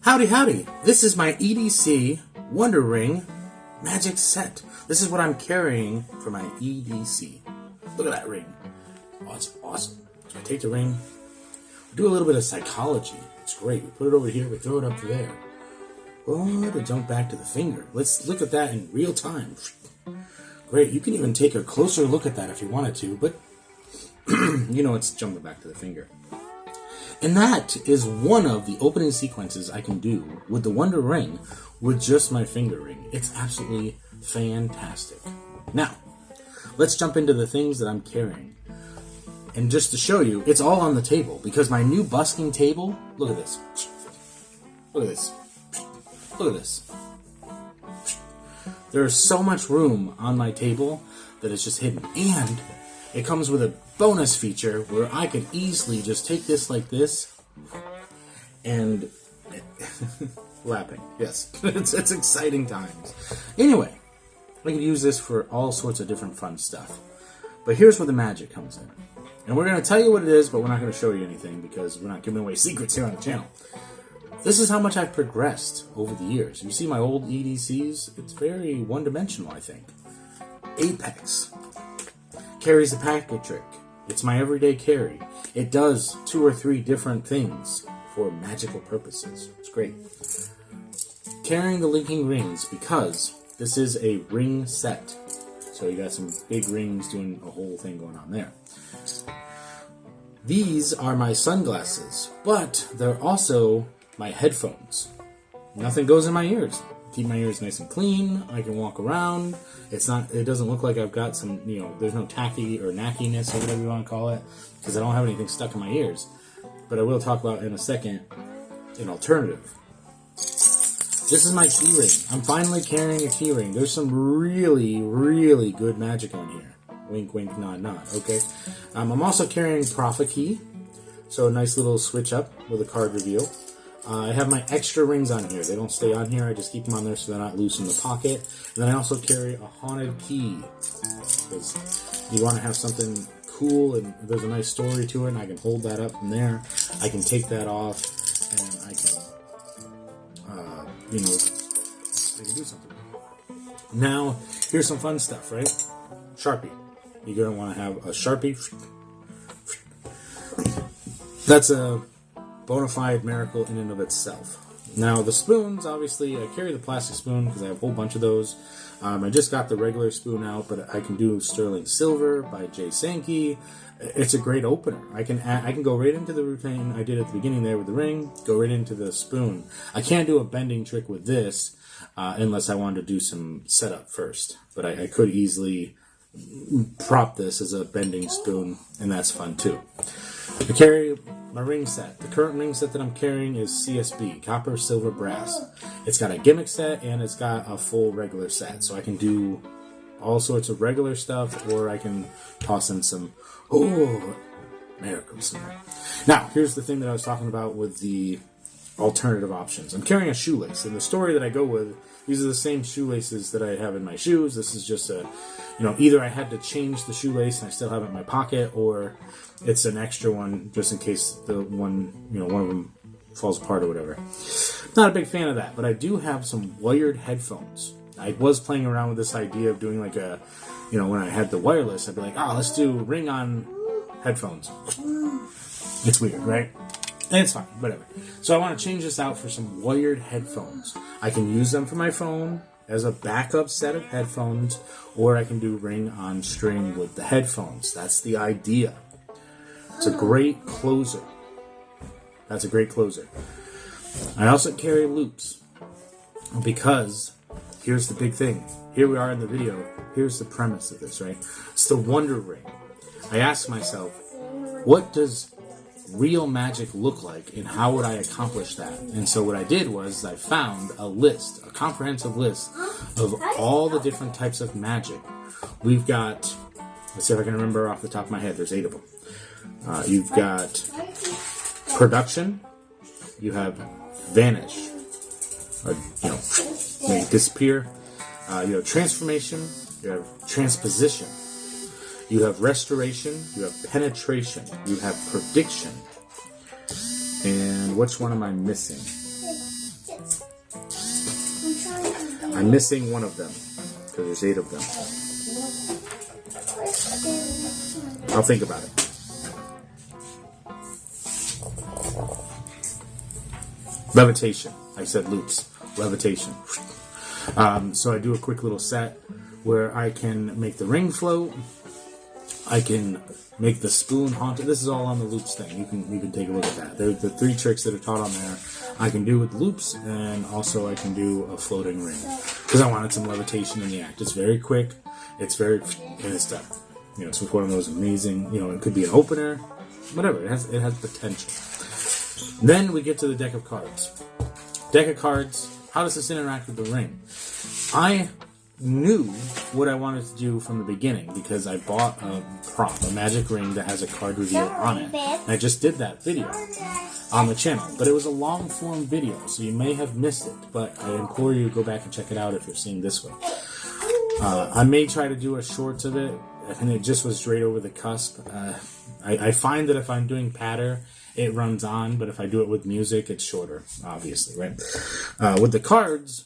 Howdy, howdy. This is my EDC WondeRIng magic set. This is what I'm carrying for my EDC. Look at that ring. Oh, it's awesome. So I take the ring, we do a little bit of psychology. It's great. We put it over here, we throw it up to there. Oh, to jump back to the finger. Let's look at that in real time. Great. You can even take a closer look at that if you wanted to, but you know it's jumping back to the finger. And that is one of the opening sequences I can do with the WondeRIng with just my finger ring. It's absolutely fantastic. Now, let's jump into the things that I'm carrying. And just to show you, it's all on the table because my new busking table, look at this. Look at this. Look at this. There's so much room on my table that it's just hidden. And it comes with a bonus feature where I could easily just take this like this and lapping. Yes, it's exciting times. Anyway, I can use this for all sorts of different fun stuff. But here's where the magic comes in. And we're going to tell you what it is, but we're not going to show you anything because we're not giving away secrets here on the channel. This is how much I've progressed over the years. You see my old EDCs? It's very one-dimensional, I think. Apex carries the packet trick. It's my everyday carry. It does 2 or 3 different things for magical purposes. It's great. Carrying the linking rings because this is a ring set. So you got some big rings doing a whole thing going on there. These are my sunglasses, but they're also my headphones. Nothing goes in my ears. Keep my ears nice and clean. I can walk around. It doesn't look like I've got some, there's no tacky or knackiness or whatever you want to call it, because I don't have anything stuck in my ears. But I will talk about in a second an alternative. This is my key ring. I'm finally carrying a key ring. There's some really, really good magic on here. Wink, wink, nod, nod. Okay. I'm also carrying Prophet Key. So a nice little switch up with a card reveal. I have my extra rings on here. They don't stay on here. I just keep them on there so they're not loose in the pocket. And then I also carry a haunted key. Because you want to have something cool and there's a nice story to it. And I can hold that up from there. I can take that off. And I can, I can do something. Now, here's some fun stuff, right? Sharpie. You're going to want to have a Sharpie. That's a bona fide miracle in and of itself. Now the spoons, obviously, I carry the plastic spoon because I have a whole bunch of those. I just got the regular spoon out, but I can do Sterling Silver by Jay Sankey. It's a great opener. I can go right into the routine I did at the beginning there with the ring, go right into the spoon. I can't do a bending trick with this unless I wanted to do some setup first, but I could easily prop this as a bending spoon, and that's fun too. I carry my ring set. The current ring set that I'm carrying is CSB, Copper, Silver, Brass. It's got a gimmick set and it's got a full regular set. So I can do all sorts of regular stuff or I can toss in some, miracles. Now, here's the thing that I was talking about with the alternative options. I'm carrying a shoelace, and the story that I go with, these are the same shoelaces that I have in my shoes. This is just a, either I had to change the shoelace and I still have it in my pocket, or it's an extra one just in case the one, one of them falls apart or whatever. Not a big fan of that, but I do have some wired headphones. I was playing around with this idea of doing like a, when I had the wireless, I'd be like, let's do ring on headphones. It's weird, right? And it's fine, whatever. So I want to change this out for some wired headphones. I can use them for my phone as a backup set of headphones, or I can do ring on string with the headphones. That's the idea. It's a great closer. That's a great closer. I also carry loops because here's the big thing. Here we are in the video. Here's the premise of this, right? It's the WondeRIng. I asked myself, what does real magic look like and how would I accomplish that? And so what I did was I found a list, a comprehensive list of all the different types of magic. We've got, let's see if I can remember off the top of my head, there's 8 of them. You've got production, you have vanish, or, make disappear, you have transformation, you have transposition, you have restoration, you have penetration, you have prediction, and which one am I missing? I'm missing one of them, because there's 8 of them. I'll think about it. Levitation. I said loops. Levitation. So I do a quick little set where I can make the ring float. I can make the spoon haunt it. This is all on the loops thing. You can take a look at that. There's the 3 tricks that are taught on there. I can do with loops, and also I can do a floating ring because I wanted some levitation in the act. It's very quick. It's very and it's done. You know, it's one of those amazing. You know, it could be an opener, whatever. It has potential. Then we get to the deck of cards. Deck of cards. How does this interact with the ring? I knew what I wanted to do from the beginning because I bought a prop, a magic ring that has a card reveal on it. And I just did that video on the channel, but it was a long form video, so you may have missed it, but I implore you to go back and check it out if you're seeing this one. I may try to do a shorts of it, and it just was straight over the cusp. I find that if I'm doing patter, it runs on, but if I do it with music, it's shorter, obviously, right? With the cards,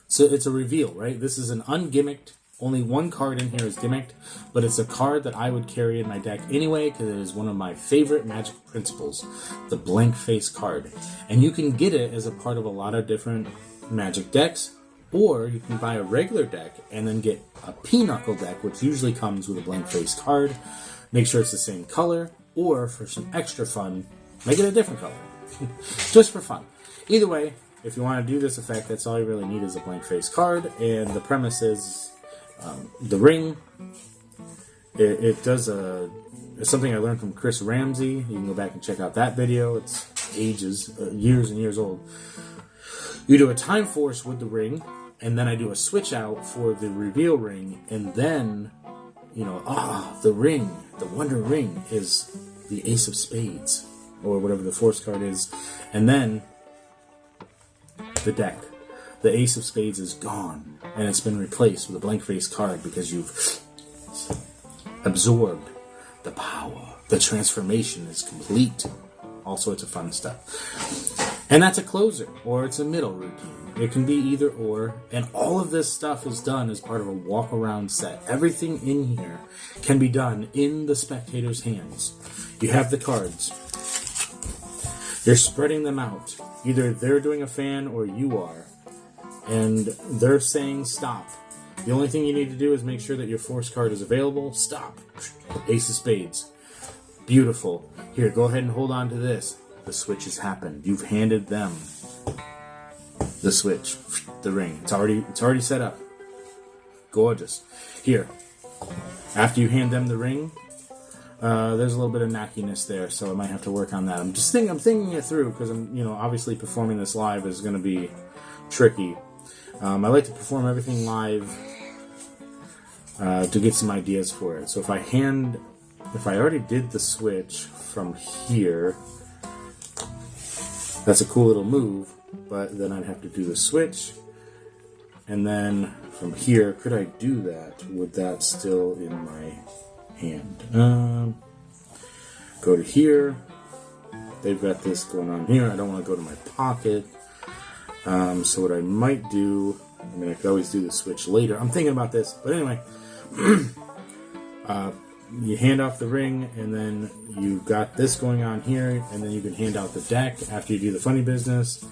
so it's a reveal, right? This is an ungimmicked, only one card in here is gimmicked, but it's a card that I would carry in my deck anyway because it is one of my favorite magic principles, the blank face card. And you can get it as a part of a lot of different magic decks, or you can buy a regular deck and then get a pinochle deck, which usually comes with a blank face card. Make sure it's the same color, or for some extra fun, make it a different color. Just for fun. Either way, if you want to do this effect, that's all you really need is a blank face card, and the premise is the ring. It does it's something I learned from Chris Ramsey. You can go back and check out that video. It's ages, years and years old. You do a time force with the ring, and then I do a switch out for the reveal ring, and then, you know, the ring, the Wonder Ring is the Ace of Spades, or whatever the force card is, and then the deck. The Ace of Spades is gone, and it's been replaced with a blank face card because you've absorbed the power. The transformation is complete. All sorts of fun stuff. And that's a closer, or it's a middle routine. It can be either or, and all of this stuff is done as part of a walk-around set. Everything in here can be done in the spectator's hands. You have the cards. You're spreading them out. Either they're doing a fan or you are. And they're saying stop. The only thing you need to do is make sure that your force card is available. Stop. Ace of Spades. Beautiful. Here, go ahead and hold on to this. The switch has happened. You've handed them the switch, the ring. It's already set up. Gorgeous. Here, after you hand them the ring, there's a little bit of knackiness there, so I might have to work on that. I'm thinking it through because I'm, obviously performing this live is going to be tricky. I like to perform everything live to get some ideas for it. So if I already did the switch from here, that's a cool little move, but then I'd have to do the switch, and then from here, could I do that with that still in my hand? Go to here. They've got this going on here. I don't want to go to my pocket. So what I might do, I could always do the switch later. I'm thinking about this, but anyway, you hand off the ring, and then you got this going on here, and then you can hand out the deck after you do the funny business.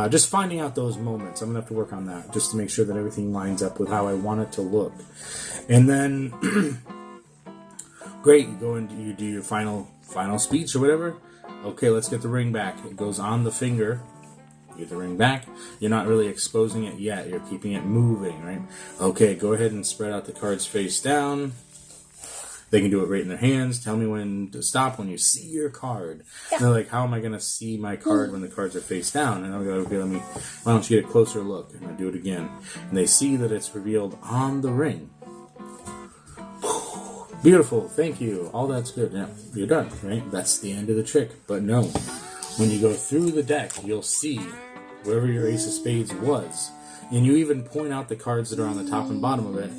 Just finding out those moments. I'm going to have to work on that just to make sure that everything lines up with how I want it to look. And then, great, you go and you do your final speech or whatever. Okay, let's get the ring back. It goes on the finger. You get the ring back. You're not really exposing it yet. You're keeping it moving, right? Okay, go ahead and spread out the cards face down. They can do it right in their hands. Tell me when to stop when you see your card. Yeah. And they're like, how am I going to see my card when the cards are face down? And I'll go, okay, why don't you get a closer look? And I do it again. And they see that it's revealed on the ring. Beautiful, thank you. All that's good. Now, you're done, right? That's the end of the trick. But no, when you go through the deck, you'll see wherever your Ace of Spades was. And you even point out the cards that are on the top and bottom of it.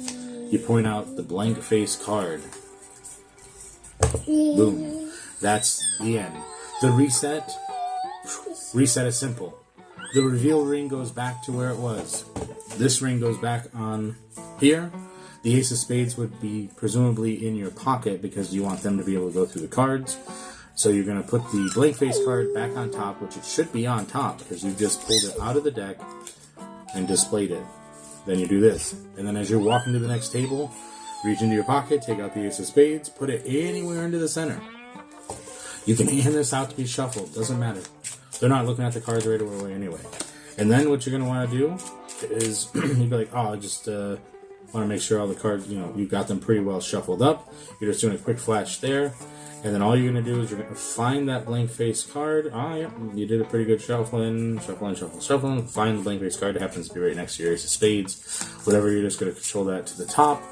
You point out the blank face card. Boom. That's the end. The reset is simple. The reveal ring goes back to where it was. This ring goes back on here. The ace of spades would be presumably in your pocket because you want them to be able to go through the cards. So you're going to put the blank face card back on top, which it should be on top because you just pulled it out of the deck and displayed it. Then you do this. And then as you're walking to the next table, reach into your pocket, take out the ace of spades, put it anywhere into the center. You can hand this out to be shuffled. Doesn't matter. They're not looking at the cards right away anyway. And then what you're going to want to do is you'd be like, oh, I just want to make sure all the cards, you've got them pretty well shuffled up. You're just doing a quick flash there. And then all you're going to do is you're going to find that blank face card. Oh, yeah, you did a pretty good shuffling. Find the blank face card. It happens to be right next to your ace of spades. Whatever, you're just going to control that to the top.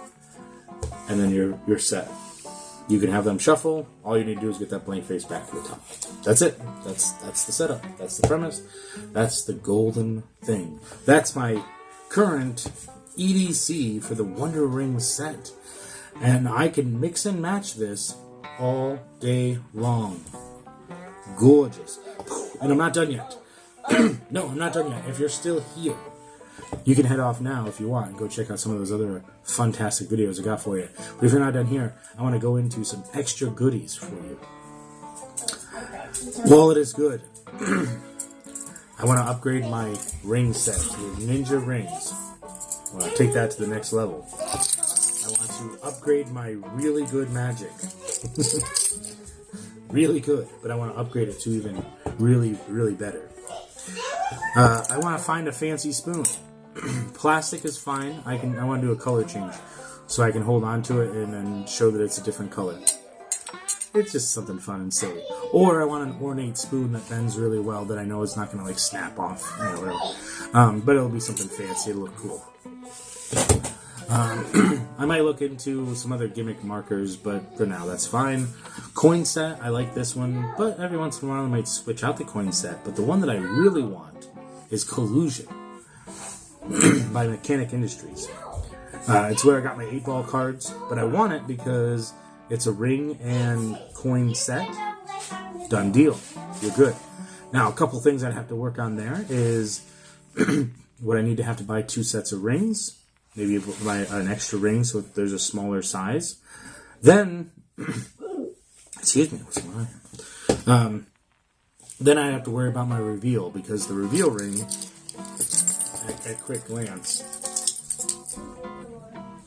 And then you're set. You can have them shuffle. All you need to do is get that blank face back to the top. That's it. That's the setup. That's the premise. That's the golden thing. That's my current EDC for the WondeRING set. And I can mix and match this all day long. Gorgeous. And I'm not done yet. No, I'm not done yet. If you're still here, you can head off now if you want and go check out some of those other fantastic videos I got for you. But if you're not done here, I want to go into some extra goodies for you. While it is good, I want to upgrade my ring set with ninja rings. I want to take that to the next level. I want to upgrade my really good magic. Really good, but I want to upgrade it to even really, really better. I want to find a fancy spoon. Plastic is fine. I want to do a color change so I can hold on to it and then show that it's a different color. It's just something fun and silly. Or I want an ornate spoon that bends really well that I know it's not going to snap off. But it'll be something fancy. It'll look cool. I might look into some other gimmick markers, but for now that's fine. Coin set, I like this one, but every once in a while I might switch out the coin set. But the one that I really want is Collusion by Mechanic Industries. It's where I got my 8-ball cards, but I want it because it's a ring and coin set. Done deal. You're good. Now, a couple things I'd have to work on there is what I need to have to buy 2 sets of rings. Maybe buy an extra ring so there's a smaller size. Then, excuse me, what's going on? Then I have to worry about my reveal because the reveal ring, at quick glance,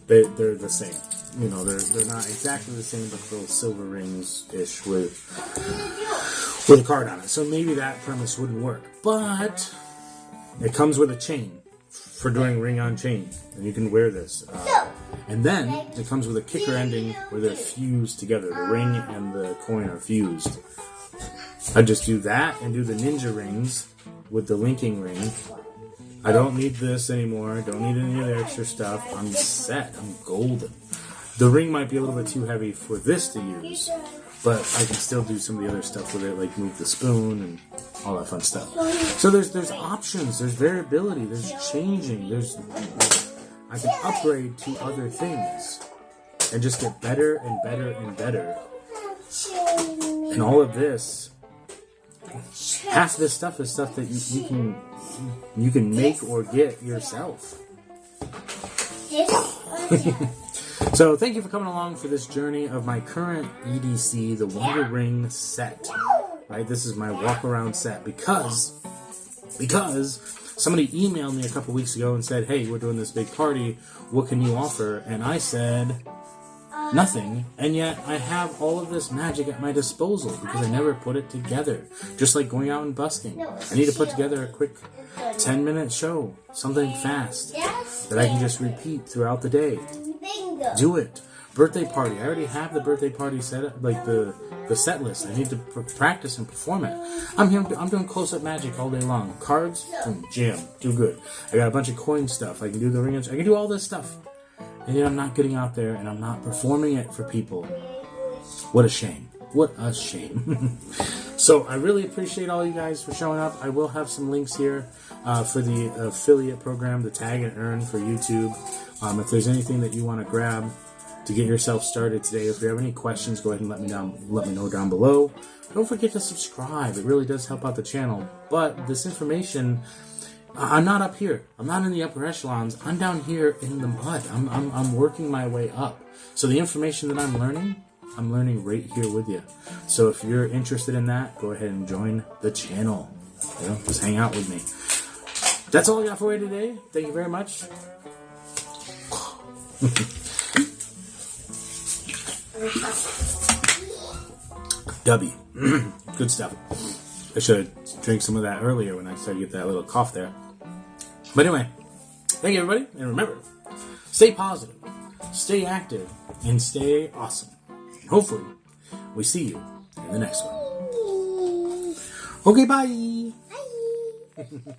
they're the same. They're not exactly the same, but little silver rings-ish with a card on it. So maybe that premise wouldn't work. But it comes with a chain for doing ring on chain, and you can wear this. And then it comes with a kicker ending where they're fused together. The ring and the coin are fused. I just do that and do the ninja rings with the linking ring. I don't need this anymore. Don't need any of the extra stuff. I'm set. I'm golden. The ring might be a little bit too heavy for this to use, but I can still do some of the other stuff with it, like move the spoon and all that fun stuff. So there's options, there's variability, there's changing, I can upgrade to other things and just get better and better and better. And all of this, half of this stuff is stuff that you can make or get yourself. So thank you for coming along for this journey of my current EDC, the WondeRING set. Right, this is my walk around set because somebody emailed me a couple weeks ago and said, "Hey, we're doing this big party. What can you offer?" And I said nothing. And yet I have all of this magic at my disposal because I never put it together. Just like going out and busking, I need to put together a quick 10-minute show, something fast that I can just repeat throughout the day. Do it. Birthday party. I already have the birthday party set up, like the set list. I need to practice and perform it. I'm doing close-up magic all day long. Cards, boom, jam, do good. I got a bunch of coin stuff. I can do the ring. I can do all this stuff. And yet I'm not getting out there and I'm not performing it for people. What a shame. What a shame. So I really appreciate all you guys for showing up. I will have some links here for the affiliate program, the Tag and Earn for YouTube. If there's anything that you want to grab, to get yourself started today. If you have any questions, go ahead and let me know down below. Don't forget to subscribe. It really does help out the channel. But this information, I'm not up here. I'm not in the upper echelons. I'm down here in the mud. I'm working my way up. So the information that I'm learning right here with you. So if you're interested in that, go ahead and join the channel. You know, just hang out with me. That's all I got for you today. Thank you very much. W. Good stuff. I should drink some of that earlier when I started to get that little cough there. But anyway, thank you everybody. And remember, stay positive, stay active, and stay awesome. And hopefully, we see you in the next one. Okay, bye. Bye.